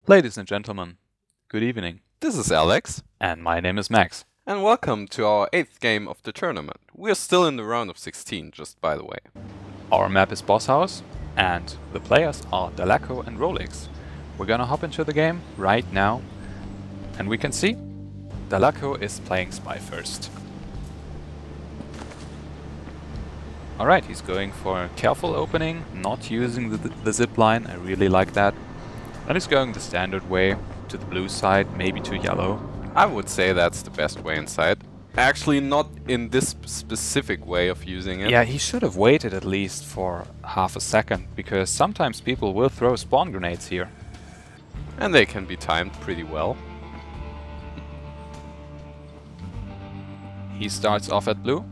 Ladies and gentlemen, good evening. This is Alex, And my name is Max. and welcome to our 8th game of the tournament. We're still in the round of 16, just by the way. Our map is Boss House, and the players are Dalako and Rol3x. We're gonna hop into the game right now, and we can see Dalako is playing Spy first. Alright, he's going for a careful opening, not using the zip line. I really like that. And he's going the standard way, to the blue side, maybe to yellow. I would say that's the best way inside. Actually, not in this specific way of using it. Yeah, he should have waited at least for half a second, because sometimes people will throw spawn grenades here. And they can be timed pretty well. He starts off at blue.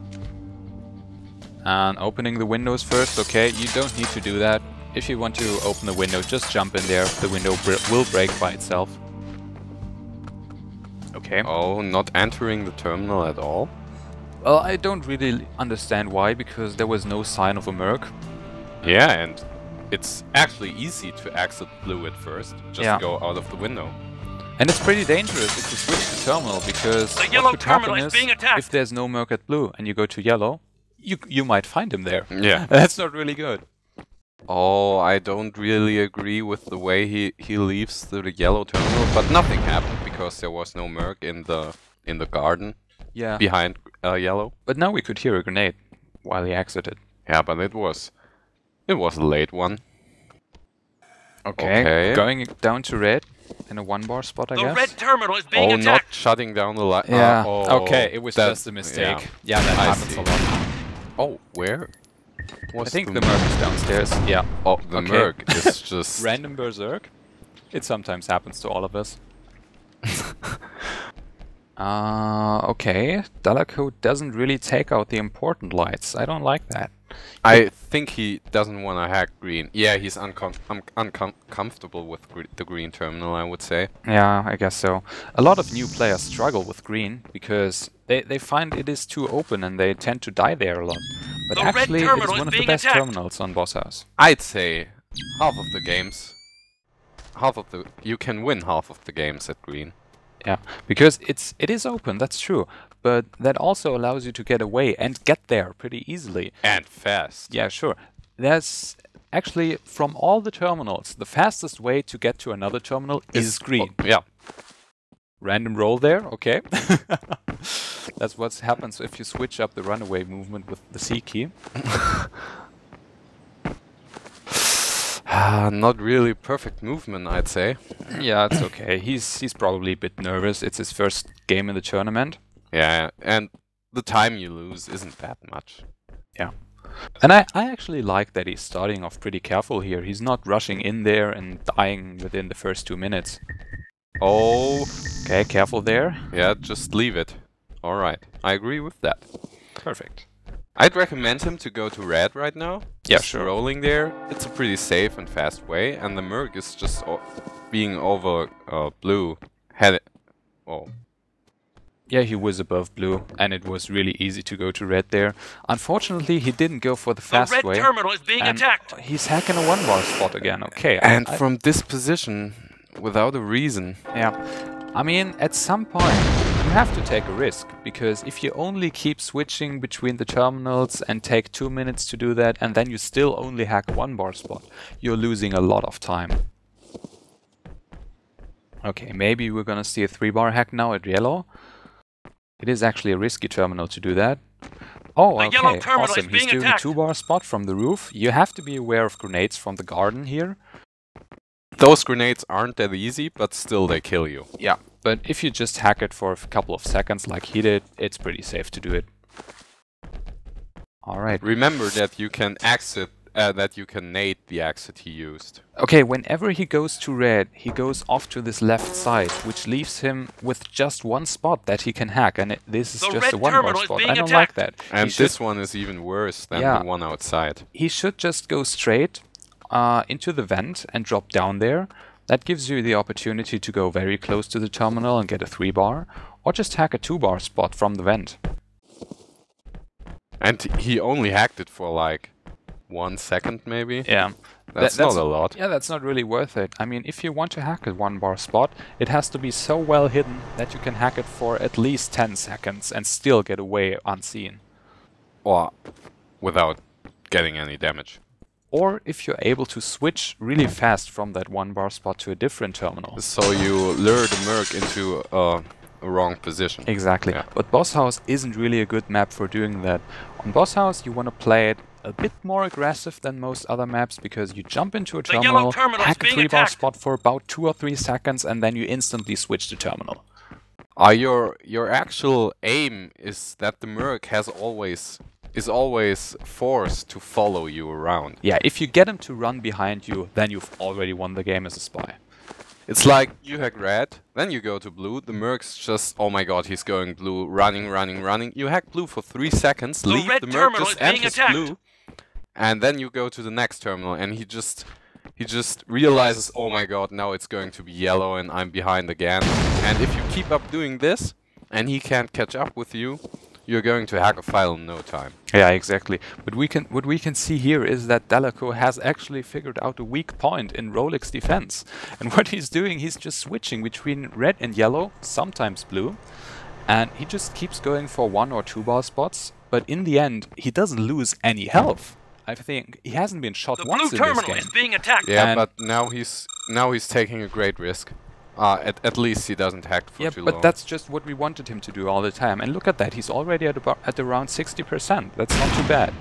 And opening the windows first, okay, you don't need to do that. If you want to open the window, just jump in there. The window will break by itself. Okay. Oh, not entering the terminal at all? Well, I don't really understand why, because there was no sign of a merc. Yeah, and it's actually easy to exit blue at first. Just go out of the window. And it's pretty dangerous if you switch the terminal, because the yellow what could terminal happen is being attacked. if there's no merc at blue and you go to yellow, you might find him there. Yeah. That's not really good. Oh, I don't really agree with the way he leaves the yellow terminal, but nothing happened because there was no merc in the garden behind yellow. But now we could hear a grenade while he exited. Yeah, but it was a late one. Okay. Going down to red in a one-bar spot, I guess. The red terminal is being attacked. Not shutting down the light. Yeah. Oh, okay, it was just a mistake. Yeah, that happens a lot. Oh, where? I think the merc is downstairs. Yeah. Oh, the merc is just... Random berserk. It sometimes happens to all of us. Okay. Dalako doesn't really take out the important lights. I don't like that. I think he doesn't want to hack green. Yeah, he's uncomfortable with the green terminal, I would say. Yeah, I guess so. A lot of new players struggle with green because they find it is too open and they tend to die there a lot. But the actually, it's one of the best terminals on Boss House. I'd say half of the games, you can win half of the games at green. Yeah, because it is open, that's true. But that also allows you to get away and get there pretty easily. And fast. Yeah, sure. There's actually, from all the terminals, the fastest way to get to another terminal is green. Oh, yeah. Random roll there, okay. That's what happens if you switch up the runaway movement with the C key. Not really perfect movement, I'd say. Yeah, it's okay. He's probably a bit nervous. It's his first game in the tournament. Yeah, and the time you lose isn't that much. Yeah. And I actually like that he's starting off pretty careful here. He's not rushing in there and dying within the first 2 minutes. Oh. Okay, careful there. Yeah, just leave it. Alright, I agree with that. Perfect. I'd recommend him to go to red right now. Yeah, just sure. Rolling there. It's a pretty safe and fast way, and the merc is just being over blue. Oh. Yeah, he was above blue, and it was really easy to go to red there. Unfortunately, he didn't go for the fast way. The red terminal is being attacked. He's hacking a one-bar spot again. Okay. And from this position, without a reason. Yeah. I mean, at some point, you have to take a risk, because if you only keep switching between the terminals and take 2 minutes to do that, and then you still only hack a one-bar spot, you're losing a lot of time. Okay, maybe we're gonna see a 3-bar hack now at yellow. It is actually a risky terminal to do that. Oh, okay, awesome. He's doing a 2-bar spot from the roof. You have to be aware of grenades from the garden here. Those grenades aren't that easy, but still they kill you. Yeah, but if you just hack it for a couple of seconds like he did, it's pretty safe to do it. Alright. Remember that you can exit, that you can nade the exit he used. Okay, whenever he goes to red, he goes off to this left side, which leaves him with just one spot that he can hack, and this is just a one-bar spot. I don't like that. And this one is even worse than the one outside. He should just go straight into the vent and drop down there. That gives you the opportunity to go very close to the terminal and get a 3-bar, or just hack a 2-bar spot from the vent. And he only hacked it for like 1 second maybe. Yeah, That's not a lot. Yeah, that's not really worth it. I mean, if you want to hack a 1-bar spot, it has to be so well hidden that you can hack it for at least 10 seconds and still get away unseen. Or without getting any damage. Or if you're able to switch really fast from that 1-bar spot to a different terminal. So you lure the Merc into a wrong position. Exactly. Yeah. But Boss House isn't really a good map for doing that. On Boss House, you want to play it a bit more aggressive than most other maps because you jump into a terminal, hack a 3-bar spot for about 2 or 3 seconds, and then you instantly switch the terminal. Your actual aim is that the Merc is always forced to follow you around. Yeah, if you get him to run behind you, then you've already won the game as a spy. It's like you hack red, then you go to blue, the Merc's just, oh my god, he's going blue, running. You hack blue for 3 seconds, leave, the Merc just enters blue, and then you go to the next terminal, and he just realizes, oh my god, now it's going to be yellow and I'm behind again. And if you keep up doing this, and he can't catch up with you, you're going to hack a file in no time. Yeah, exactly. But what we can see here is that Dalako has actually figured out a weak point in Rol3x's defense. And what he's doing, he's just switching between red and yellow, sometimes blue, and he just keeps going for 1 or 2-bar spots, but in the end, he doesn't lose any health. I think he hasn't been shot once in this game. The blue terminal is being attacked. Yeah, but now he's taking a great risk. At least he doesn't hack for too long. But that's just what we wanted him to do all the time. And look at that, he's already at around 60%. That's not too bad.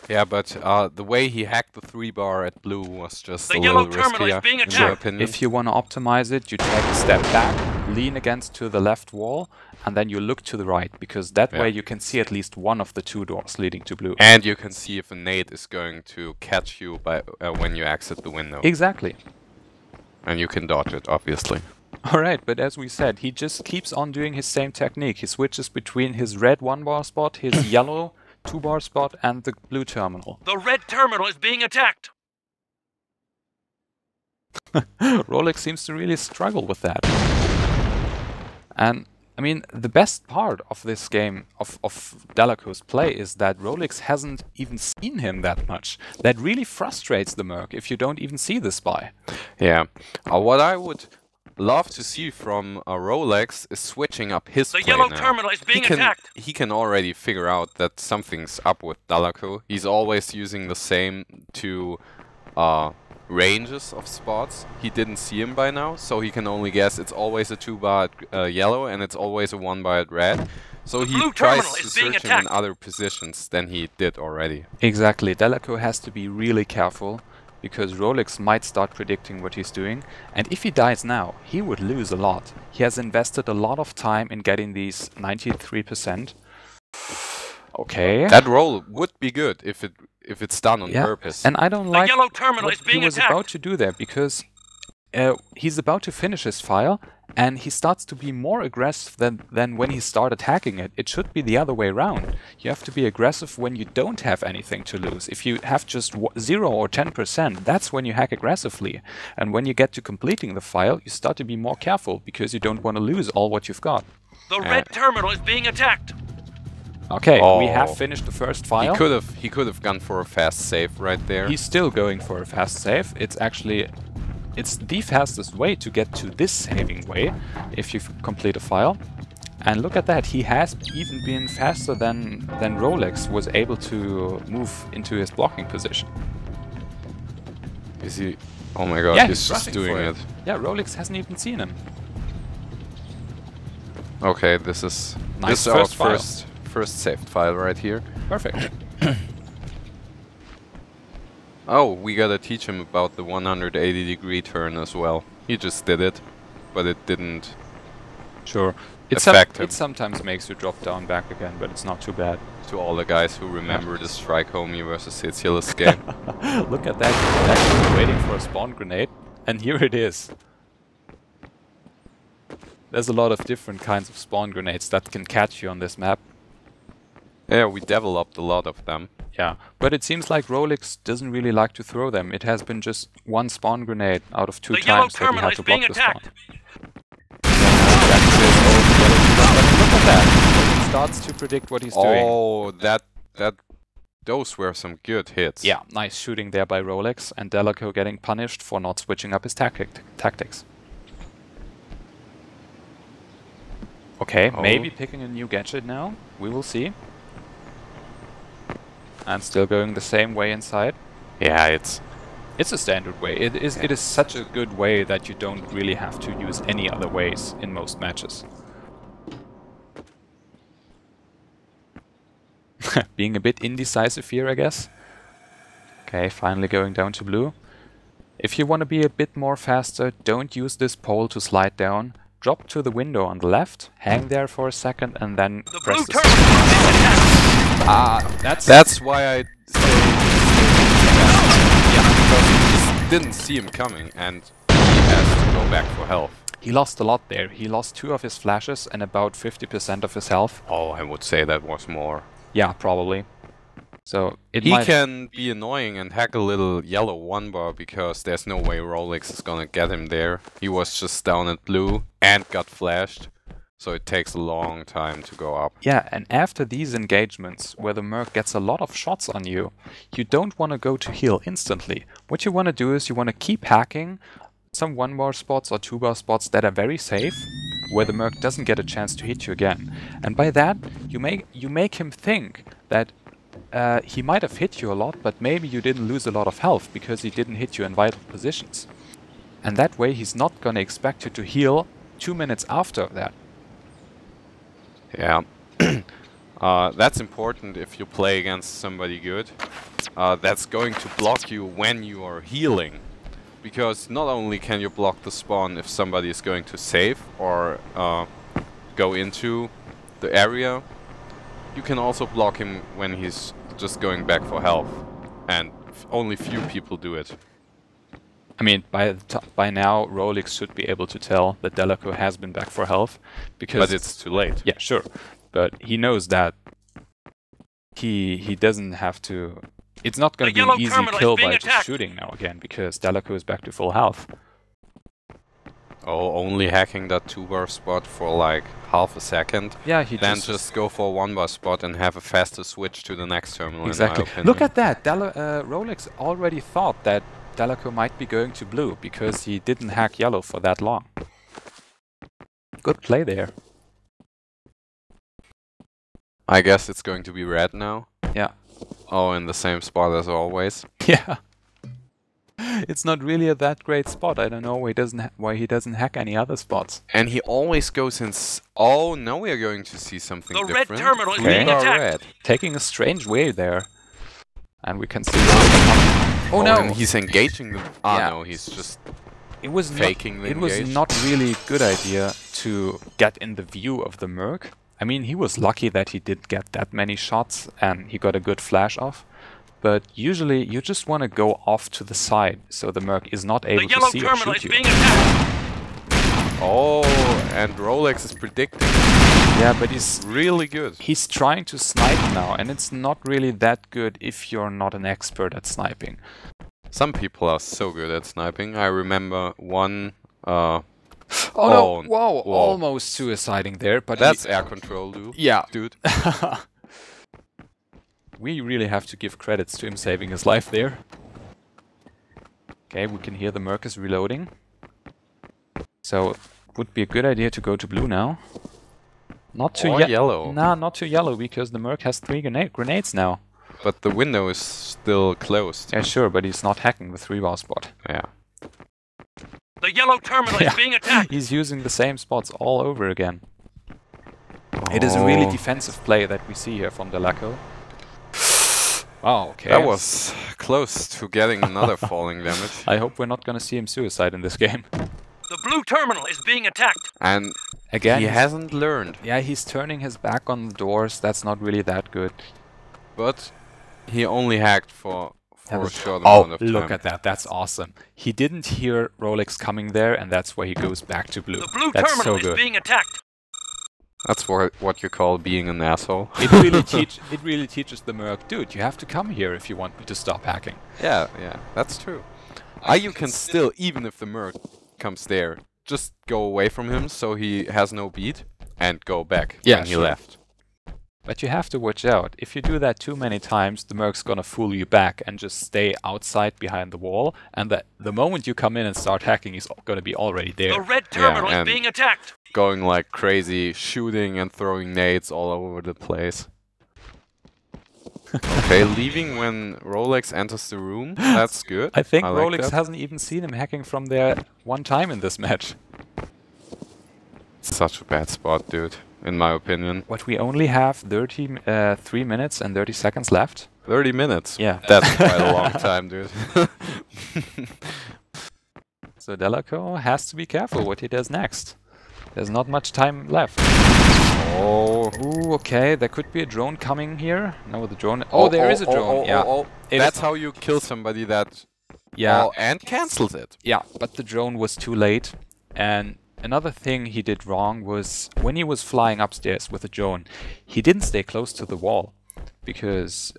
Yeah, but the way he hacked the 3-bar at blue was just a yellow little terminal riskier, is being in my attacked. opinion. If you want to optimize it, you take a step back, lean against to the left wall, and then you look to the right, because that way you can see at least one of the 2 doors leading to blue. And you can see if a nade is going to catch you by when you exit the window. Exactly. And you can dodge it, obviously. Alright, but as we said, he just keeps on doing his same technique. He switches between his red 1-bar spot, his yellow 2-bar spot, and the blue terminal. The red terminal is being attacked. Rol3x seems to really struggle with that. And, I mean, the best part of this game, of Dalako's play, is that Rol3x hasn't even seen him that much. That really frustrates the Merc if you don't even see the spy. Yeah. What I would love to see from Rol3x is switching up his play yellow now. terminal is being attacked. He can already figure out that something's up with Dalako. He's always using the same 2 ranges of spots. He didn't see him by now, so he can only guess it's always a 2-bar at yellow and it's always a 1-bar at red. So he tries to search him in other positions than he did already. Exactly. Dalako has to be really careful, because Rol3x might start predicting what he's doing, and if he dies now, he would lose a lot. He has invested a lot of time in getting these 93%. Okay. That roll would be good if it's done on purpose. And I don't like yellow terminal what is being he was about to do there, because he's about to finish his file, and he starts to be more aggressive than when he started hacking it. It should be the other way around. You have to be aggressive when you don't have anything to lose. If you have just 0 or 10%, that's when you hack aggressively. And when you get to completing the file, you start to be more careful, because you don't want to lose all what you've got. The red terminal is being attacked. Okay, we have finished the first file. He could have gone for a fast save right there. He's still going for a fast save. It's the fastest way to get to this saving way if you complete a file. And look at that, he has even been faster than Rol3x was able to move into his blocking position. Is he? Oh my god, yeah, he's just doing it. Yeah, Rol3x hasn't even seen him. Okay, this is our first saved file right here. Perfect. Oh, we gotta teach him about the 180-degree turn as well. He just did it, but it didn't affect him. It sometimes makes you drop down back again, but it's not too bad. To all the guys who remember the Strike Homie versus Hitzilis game. Look at that, he's actually waiting for a spawn grenade, and here it is. There's a lot of different kinds of spawn grenades that can catch you on this map. Yeah, we developed a lot of them. Yeah, but it seems like Rol3x doesn't really like to throw them. It has been just 1 spawn grenade out of 2 times that he had to block the spawn. Look at that! It starts to predict what he's doing. Oh, that those were some good hits. Yeah, nice shooting there by Rol3x, and Dalako getting punished for not switching up his tactics. Okay, maybe picking a new gadget now. We will see. And still going the same way inside. Yeah, it's a standard way. It is such a good way that you don't really have to use any other ways in most matches. Being a bit indecisive here, I guess. Okay, finally going down to blue. If you want to be a bit more faster, don't use this pole to slide down. Drop to the window on the left, hang there for a second, and then press the that's why I say because he just didn't see him coming and he has to go back for health. He lost a lot there. He lost 2 of his flashes and about 50% of his health. Oh, I would say that was more. Yeah, probably. So he can be annoying and hack a little yellow 1-bar because there's no way Rol3x is gonna get him there. He was just down at blue and got flashed, so it takes a long time to go up. Yeah, and after these engagements where the Merc gets a lot of shots on you, you don't want to go to heal instantly. What you want to do is you want to keep hacking some 1-bar spots or 2-bar spots that are very safe, where the Merc doesn't get a chance to hit you again. And by that, you make him think that he might have hit you a lot, but maybe you didn't lose a lot of health because he didn't hit you in vital positions. And that way he's not gonna expect you to heal 2 minutes after that. Yeah. That's important if you play against somebody good. That's going to block you when you are healing. Because not only can you block the spawn if somebody is going to save or go into the area, you can also block him when he's just going back for health. And only few people do it. I mean, by now, Rol3x should be able to tell that Dalako has been back for health, because... But it's too late. Yeah, sure. But he knows that he doesn't have to... It's not going to be an easy kill by just shooting now again, because Dalako is back to full health. Oh, only hacking that 2-bar spot for like half a second. Yeah, he then just go for a 1-bar spot and have a faster switch to the next terminal. Exactly. In my opinion. Look at that! Rol3x already thought that Dalako might be going to blue because he didn't hack yellow for that long. Good play there. I guess it's going to be red now. Yeah. Oh, in the same spot as always. Yeah. It's not really a that great spot. I don't know why he doesn't hack any other spots. And he always goes in. Oh, now we are going to see something different. The red terminal is being attacked. Red. Taking a strange way there, and we can see. Oh no! And he's engaging them. Ah yeah. no, he's just. It was faking It was not really a good idea to get in the view of the Merc. I mean, he was lucky that he didn't get that many shots and he got a good flash off. But usually you just want to go off to the side so the Merc is not able to see or shoot you. Oh, and Rol3x is predicting. Yeah, but he's really good. He's trying to snipe now, and it's not really that good if you're not an expert at sniping. Some people are so good at sniping. I remember one... Oh no! Whoa! Almost suiciding there, but that's air control, dude. Yeah, dude. We really have to give credits to him saving his life there. Okay, we can hear the Merc is reloading. So, would be a good idea to go to blue now. Not to yellow. Nah, not to yellow, because the Merc has 3 grenades now. But the window is still closed. Yeah, sure, but he's not hacking the 3-bar spot. Yeah. The yellow terminal is being attacked! He's using the same spots all over again. It is a really defensive play that we see here from Dalako. Oh, okay. That was close to getting another falling damage. I hope we're not gonna see him suicide in this game. The blue terminal is being attacked! And again, he hasn't learned. Yeah, he's turning his back on the doors. That's not really that good. But he only hacked for a short amount of time. Oh, look at that. That's awesome. He didn't hear Rol3x coming there, and that's why he goes back to blue. The blue that's terminal so good. is being attacked! That's what you call being an asshole. It really teaches the Merc, dude, you have to come here if you want me to stop hacking. Yeah, that's true. You can still, even if the Merc comes there, just go away from him so he has no beat and go back when he left. But you have to watch out. If you do that too many times, the Merc's gonna fool you back and just stay outside behind the wall, and the moment you come in and start hacking, he's gonna be already there. The red terminal is being attacked. Going like crazy, shooting and throwing nades all over the place. Okay, leaving when Rol3x enters the room. That's good. I think like Rol3x that. hasn't even seen him hacking from there one time in this match. Such a bad spot, dude, in my opinion. But we only have 3 minutes and 30 seconds left. 30 minutes? Yeah. That's quite a long time, dude. So Dalako has to be careful what he does next. There's not much time left. Oh, ooh, okay, there could be a drone coming here. No, the drone... Oh, there is a drone, yeah. That's how you kill somebody that... Yeah. And cancels it. Yeah, but the drone was too late. And another thing he did wrong was when he was flying upstairs with the drone, he didn't stay close to the wall. Because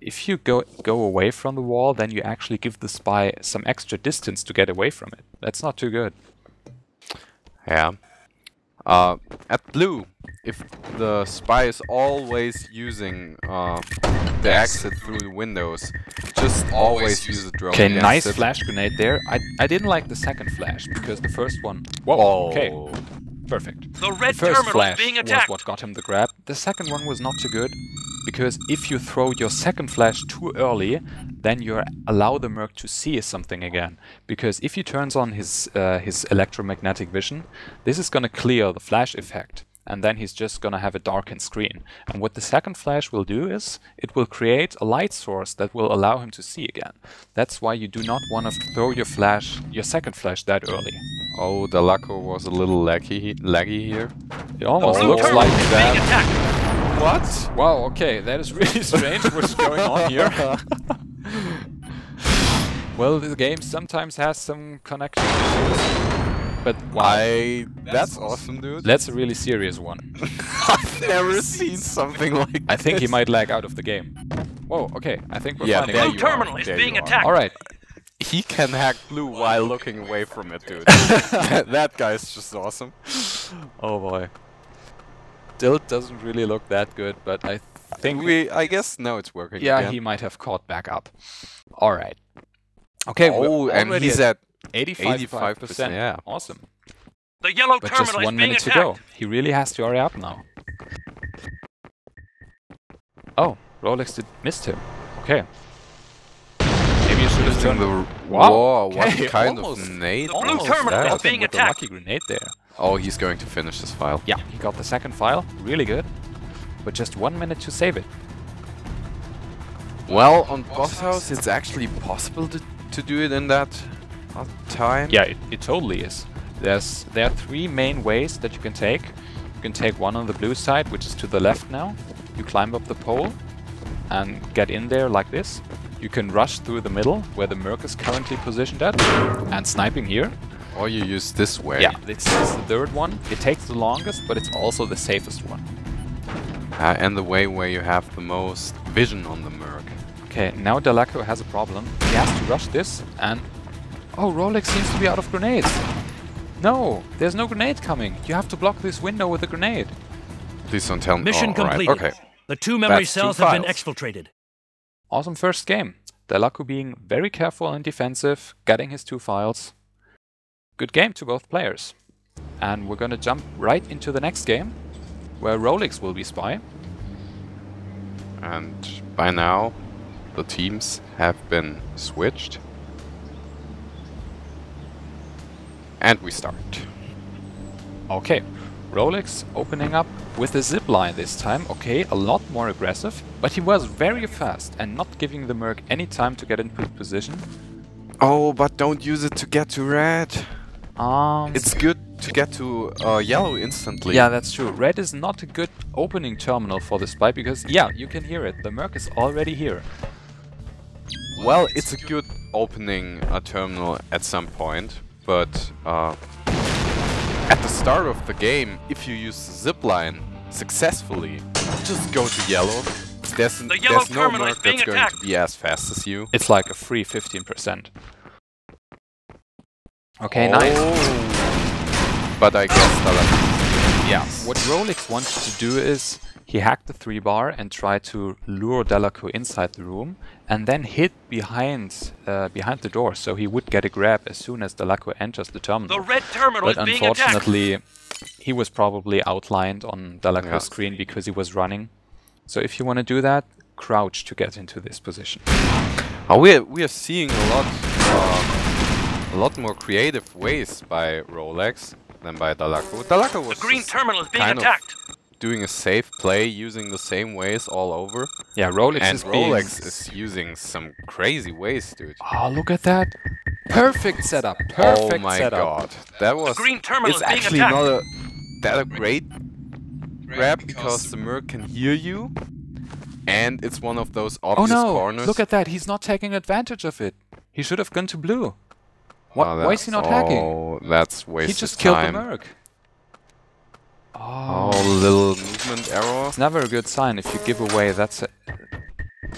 if you go away from the wall, then you actually give the spy some extra distance to get away from it. That's not too good. Yeah. At blue, if the spy is always using the exit through the windows, just always use a drone. Okay, nice flash grenade there. I didn't like the second flash because the first one... Whoa, okay. Perfect. The red first terminal flash is being was attacked. what got him the grab. The second one was not too good because if you throw your second flash too early, then you allow the Merc to see something again. Because if he turns on his electromagnetic vision, this is gonna clear the flash effect, and then he's just gonna have a darkened screen. And what the second flash will do is it will create a light source that will allow him to see again. That's why you do not want to throw your second flash that early. Oh, Dalako was a little laggy here. It almost Blue looks terminal like is that. being attacked. What? Wow, okay, that is really strange what's going on here. Well, the game sometimes has some connection issues. But wow. That's awesome, dude. That's a really serious one. I've never seen something like I think he this. might lag out of the game. Whoa, okay, I think we're finding there out. Blue terminal is being attacked. Alright, He can hack blue while looking away from it, dude. That guy's just awesome. oh boy. Still doesn't really look that good, but I think... I guess now it's working yeah, again. he might have caught back up. Alright. Okay, Oh, and already he's at 85%. yeah. Awesome. The yellow But just terminal is 1 being minute to attacked. go. He really has to hurry up now. Oh, Rol3x missed him. Okay. Maybe you should have turned the... Wow, Whoa, okay, what kind almost. of nade The blue was terminal that? is being with a attacked. lucky grenade there. Oh, he's going to finish this file. Yeah, he got the second file. Really good. But just 1 minute to save it. Well, on Boss House, it's actually possible to do it in that time. Yeah, it totally is. There are 3 main ways that you can take. You can take one on the blue side, which is to the left now. You climb up the pole and get in there like this. You can rush through the middle, where the Merc is currently positioned at, and sniping here. Or you use this way. Yeah, this is the third one. It takes the longest, but it's also the safest one. And the way where you have the most vision on the Merc. Okay, now Dalako has a problem. He has to rush this, and... Oh, Rol3x seems to be out of grenades. No, there's no grenade coming. You have to block this window with a grenade. Please don't tell me. Mission all right, completed. Okay. The 2 memory That's 2 cells have been files. exfiltrated. Awesome first game. Dalako being very careful and defensive, getting his 2 files. Good game to both players. And we're gonna jump right into the next game, where Rol3x will be spy. And by now, the teams have been switched. And we start. Okay, Rol3x opening up with a zipline this time. Okay, a lot more aggressive, but he was very fast and not giving the Merc any time to get into position. Oh, but don't use it to get to red. It's good to get to yellow instantly. Yeah, that's true. Red is not a good opening terminal for the spy because, yeah, you can hear it. The Merc is already here. Well, it's a good opening terminal at some point, but at the start of the game, if you use the zipline successfully, just go to yellow. There's no terminal is Merc being that's going attacked. to be as fast as you. It's like a free 15%. Okay, nice. But I guess that Yeah, what Rol3x wants to do is He hacked the 3-bar and tried to lure Dalako inside the room, and then hid behind the door, so he would get a grab as soon as Dalako enters the terminal. The red terminal But is being attacked. unfortunately, he was probably outlined on Dalako's screen because he was running. So if you want to do that, crouch to get into this position. We are seeing a lot more creative ways by Rol3x than by Dalako. Dalako was The green terminal is being kind attacked. of doing a safe play using the same ways all over. Yeah, Rol3x And is being... Rol3x is using some crazy ways, dude. Oh, look at that! Perfect setup. Perfect oh my setup. god, that was. The green terminal It's is being actually attacked. not a great grab because the Merc can hear you, and it's one of those Oh obvious no! corners. Look at that! He's not taking advantage of it. He should have gone to blue. Why is he not hacking? Oh, that's wasted He just killed time. the Merc. Oh, little movement error. It's never a good sign if you give away. That's a...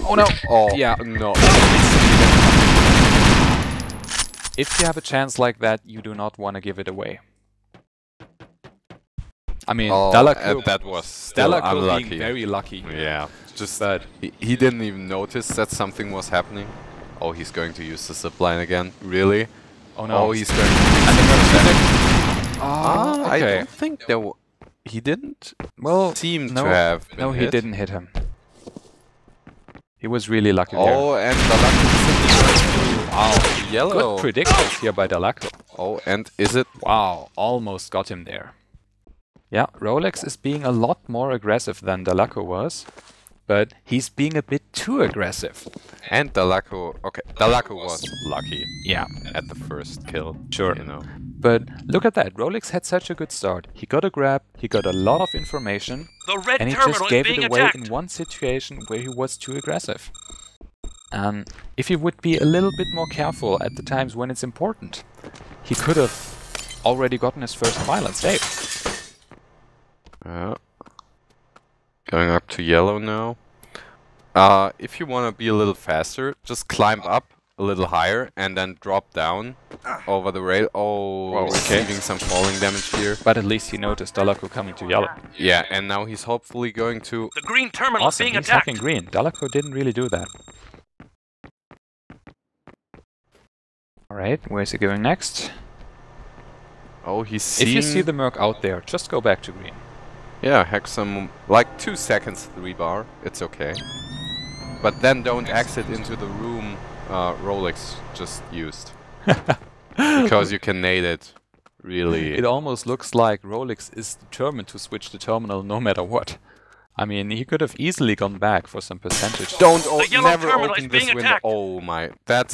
Oh no! Oh, Yeah. no. If you have a chance like that, you do not want to give it away. I mean, Dalako, that was still Dalako unlucky. being very lucky. Yeah, just But he didn't even notice that something was happening. Oh, he's going to use the zipline again. Really? oh no! Oh, he's going to use it. Ah, I okay. don't think he didn't Well, seem no, to have been no, he hit. didn't hit him. He was really lucky there. Oh, and Dalako. Wow, yellow. Good predictions here by Dalako. Oh, and is it? Wow, almost got him there. Yeah, Rol3x is being a lot more aggressive than Dalako was, but he's being a bit too aggressive. And Dalako. Okay, Dalako was lucky Yeah, at the first kill. sure. You know. But look at that, Rol3x had such a good start. He got a grab, he got a lot of information, The red and he terminal just is gave being it away attacked. in one situation where he was too aggressive. If he would be a little bit more careful at the times when it's important, he could have already gotten his first violent save. Going up to yellow now. If you want to be a little faster, just climb up a little higher and then drop down over the rail. Oh, Wow, okay. receiving some falling damage here. But at least he noticed Dalako coming to yellow. Yeah, and now he's hopefully going to... The green terminal is Awesome, being he's attacked. hacking green. Dalako didn't really do that. Alright, where's he going next? Oh, he's seeing... If you see the Merc out there, just go back to green. Yeah, hack some... like 2 seconds 3-bar. It's okay. But then don't exit into the room Rol3x just used. Because you can nade it. Really. It almost looks like Rol3x is determined to switch the terminal no matter what. I mean, he could have easily gone back for some percentage. Don't yellow never terminal is open this being window. attacked. Oh my, that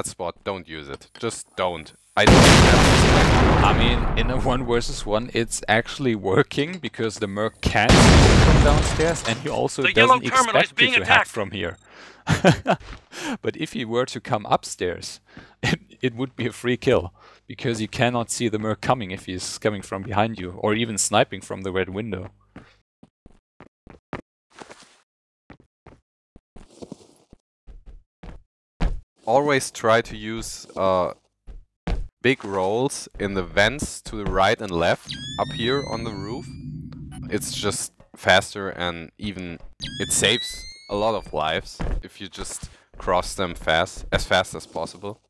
spot. Don't use it. Just don't. I don't have I mean, in a 1 versus 1, it's actually working because the Merc can't see from downstairs, and he also The yellow doesn't terminal is expect you being to hack attacked. from here. But if he were to come upstairs, it would be a free kill because you cannot see the Merc coming if he's coming from behind you or even sniping from the red window. Always try to use big rolls in the vents to the right and left up here on the roof. It's just faster and even it saves a lot of lives if you just cross them as fast as possible.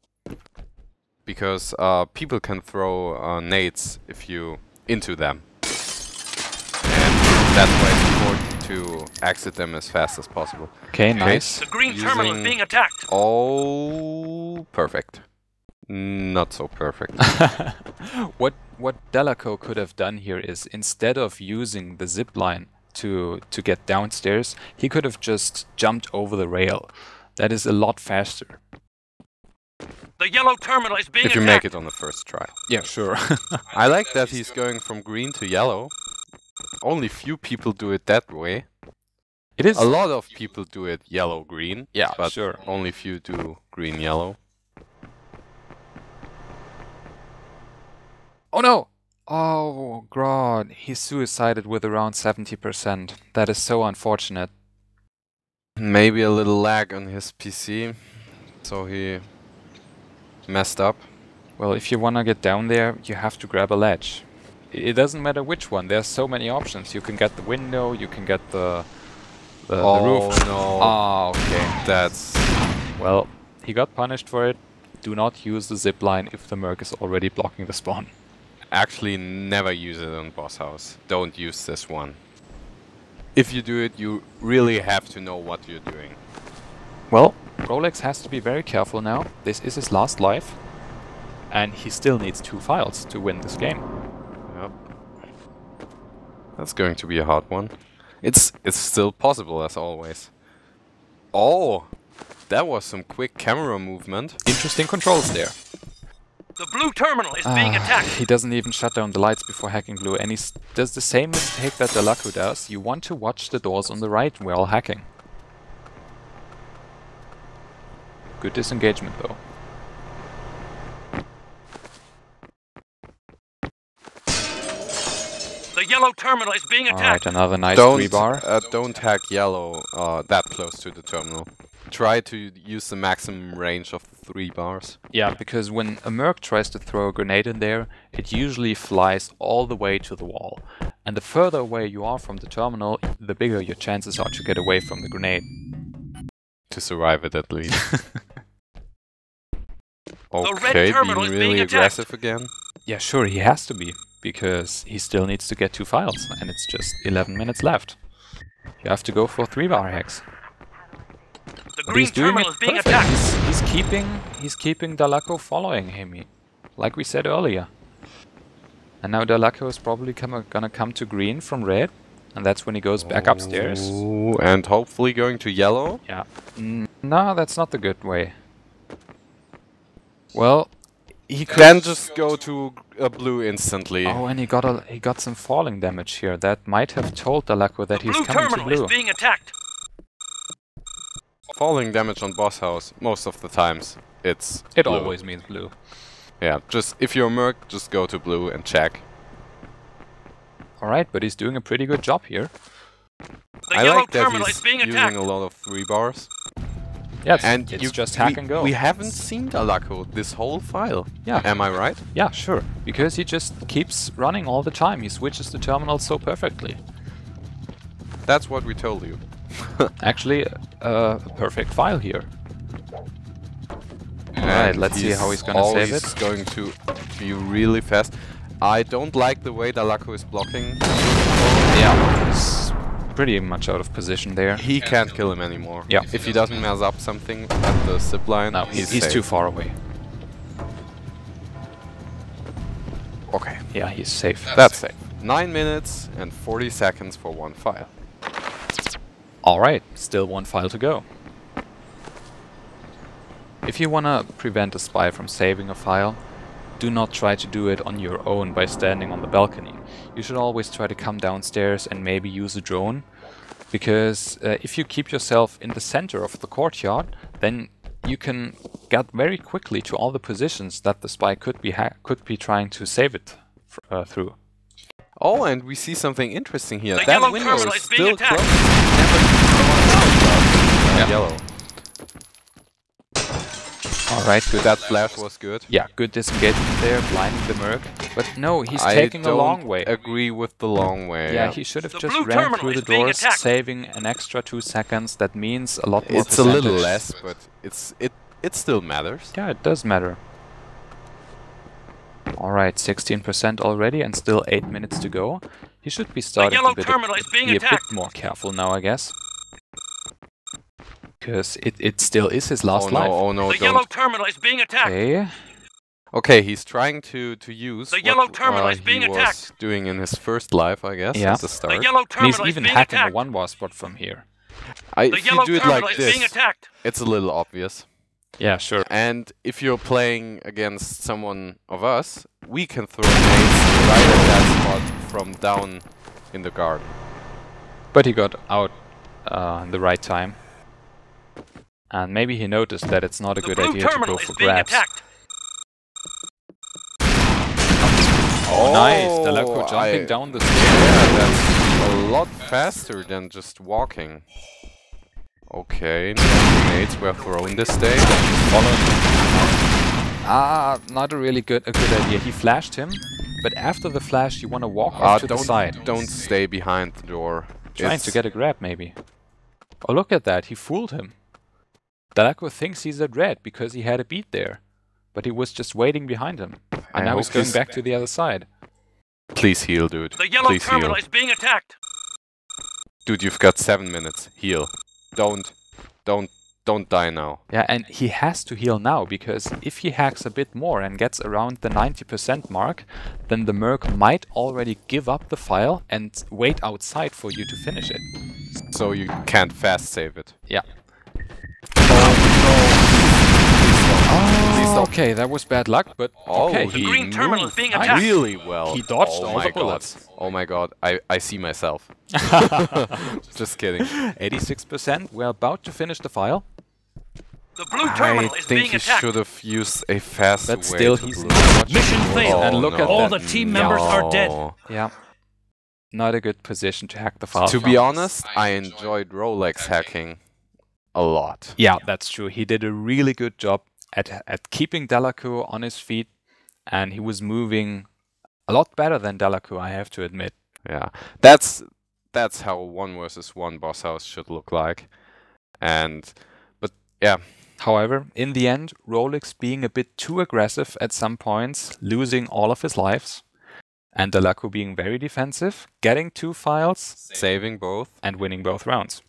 Because people can throw nades if you into them. And that's why it's important to exit them as fast as possible. Okay, nice. The green terminal is Using- being attacked. Oh, perfect. Not so perfect. What Dalako could have done here is, instead of using the zip line to get downstairs, he could have just jumped over the rail. That is a lot faster. The yellow terminal is being If you attacked. make it on the first try. Yeah, sure. I like that he's going from green to yellow. Only few people do it that way. It is. A lot of people do it yellow-green. Yeah, but sure. only few do green-yellow. Oh no! Oh god, he suicided with around 70%. That is so unfortunate. Maybe a little lag on his PC, so he messed up. Well, if you wanna get down there, you have to grab a ledge. It doesn't matter which one. There's so many options. You can get the window, you can get the roof. Oh no. Ah, okay. That's... Well, he got punished for it. Do not use the zipline if the Merc is already blocking the spawn. Actually, never use it on boss house. Don't use this one. If you do it, you really have to know what you're doing. Well, Rol3x has to be very careful now. This is his last life. And he still needs 2 files to win this game. Yep. That's going to be a hard one. It's still possible, as always. Oh! That was some quick camera movement. Interesting controls there. The blue terminal is being attacked. He doesn't even shut down the lights before hacking blue, and he does the same mistake that Dalako does. You want to watch the doors on the right while hacking. Good disengagement though. The yellow terminal is being attacked. Alright, another nice 3-bar. Don't hack yellow that close to the terminal. Try to use the maximum range of the 3 bars. Yeah, because when a Merc tries to throw a grenade in there, it usually flies all the way to the wall. And the further away you are from the terminal, the bigger your chances are to get away from the grenade. To survive it, at least. red Okay, terminal being is being really attacked. aggressive again. Yeah, sure, he has to be, because he still needs to get 2 files, and it's just 11 minutes left. You have to go for 3-bar hacks. The But green he's doing terminal it is being perfect. attacked. He's keeping Dalako following him, like we said earlier. And now Dalako is probably gonna come to green from red, and that's when he goes back upstairs. Ooh, and hopefully going to yellow. Yeah. No, that's not the good way. Well, he could Then just go to blue instantly. Oh, and he got some falling damage here. That might have told Dalako that The he's blue coming to terminal blue. is being attacked. Falling damage on boss house, most of the times, it blue. always means blue. Yeah, just if you're a Merc, just go to blue and check. Alright, but he's doing a pretty good job here. The I yellow like that terminal he's is being using attacked. a lot of 3 bars. Yeah, And it's just hack and go. We haven't seen Dalako this whole file. Yeah. Am I right? Yeah, sure. Because he just keeps running all the time. He switches the terminal so perfectly. That's what we told you. Actually, a perfect file here. Alright, And let's see how he's gonna save it. He's going to be really fast. I don't like the way Dalako is blocking. Yeah, he's pretty much out of position there. He can't kill him anymore. Yeah. If he doesn't mess up something at the zipline, No, he's safe. too far away. Okay, Yeah, he's safe. that's safe. 9 minutes and 40 seconds for 1 file. Alright, still 1 file to go. If you wanna prevent a spy from saving a file, do not try to do it on your own by standing on the balcony. You should always try to come downstairs and maybe use a drone, because if you keep yourself in the center of the courtyard, then you can get very quickly to all the positions that the spy could be trying to save it through. Oh, and we see something interesting here. The That yellow window terminal is is being still attacked. closed. Yeah. Yellow. Alright, good. That flash was good. Yeah, good disengagement there, blinding the Merc. But no, he's I taking a don't long way. agree with the long way. Yeah, he should have The just blue ran terminal through the is being doors, attacked. saving an extra 2 seconds. That means a lot more It's a little percentage. less, but it still matters. Yeah, it does matter. Alright, 16% already and still 8 minutes to go. He should be starting yellow to terminal is being be a bit attacked. more careful now, I guess. Because it still is his last Oh no, life. oh no, The yellow don't. terminal is being attacked. Okay. Okay, he's trying to use The yellow what terminal is being he was attacked. doing in his first life, I guess, Yeah. at the The start. yellow And terminal he's is even being hacking a attacked. 1-bar spot from here. The If you yellow do it terminal like is being this, attacked. it's a little obvious. Yeah, sure. And if you're playing against someone of us, we can throw nades right at that spot from down in the garden. But he got out in the right time. And maybe he noticed that it's not a The good blue idea to terminal go is for being grabs. attacked. Oh, nice! Dalako jumping I- down the stairs. Yeah, that's a lot faster than just walking. Okay, no grenades were thrown this day. Ah, not a really good idea. He flashed him, but after the flash you want to walk off to the side. Don't stay behind the door. Trying to get a grab, maybe. Oh, look at that, he fooled him. Dalako thinks he's at red because he had a beat there. But he was just waiting behind him. And now he's going back to the other side. Please heal, dude. The yellow Please terminal heal. is being attacked. Dude, you've got 7 minutes. Heal. Don't die now. Yeah, and he has to heal now, because if he hacks a bit more and gets around the 90% mark, then the Merc might already give up the file and wait outside for you to finish it. So you can't fast save it. Yeah. Please don't. Okay, that was bad luck, but okay. The green terminal is being moved attacked. really well. He dodged Oh all my the god. bullets. Oh my god, I see myself. Just kidding. 86%, we're about to finish the file. The blue terminal I is think being he attacked. should have used a faster But way still, to he's blue. not much Mission more. failed. And look at All that. the team members are dead. Yeah. Not a good position to hack the file To from. be honest, I enjoyed Rol3x hacking a lot. Yeah, that's true. He did a really good job at keeping Dalako on his feet, and he was moving a lot better than Dalako, I have to admit. Yeah, that's how 1 versus 1 boss house should look like. But yeah. However, in the end, Rol3x being a bit too aggressive at some points, losing all of his lives, and Dalako being very defensive, getting 2 files, Saving both. and winning both rounds.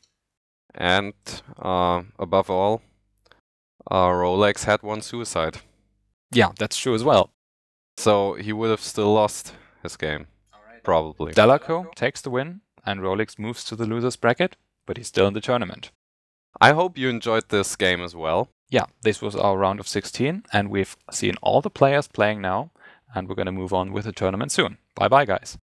And above all, Rol3x had 1 suicide. Yeah, that's true as well. So he would have still lost his game. Probably. Dalako takes the win, and Rol3x moves to the loser's bracket, but he's still in the tournament. I hope you enjoyed this game as well. Yeah, this was our round of 16, and we've seen all the players playing now, and we're going to move on with the tournament soon. Bye-bye, guys.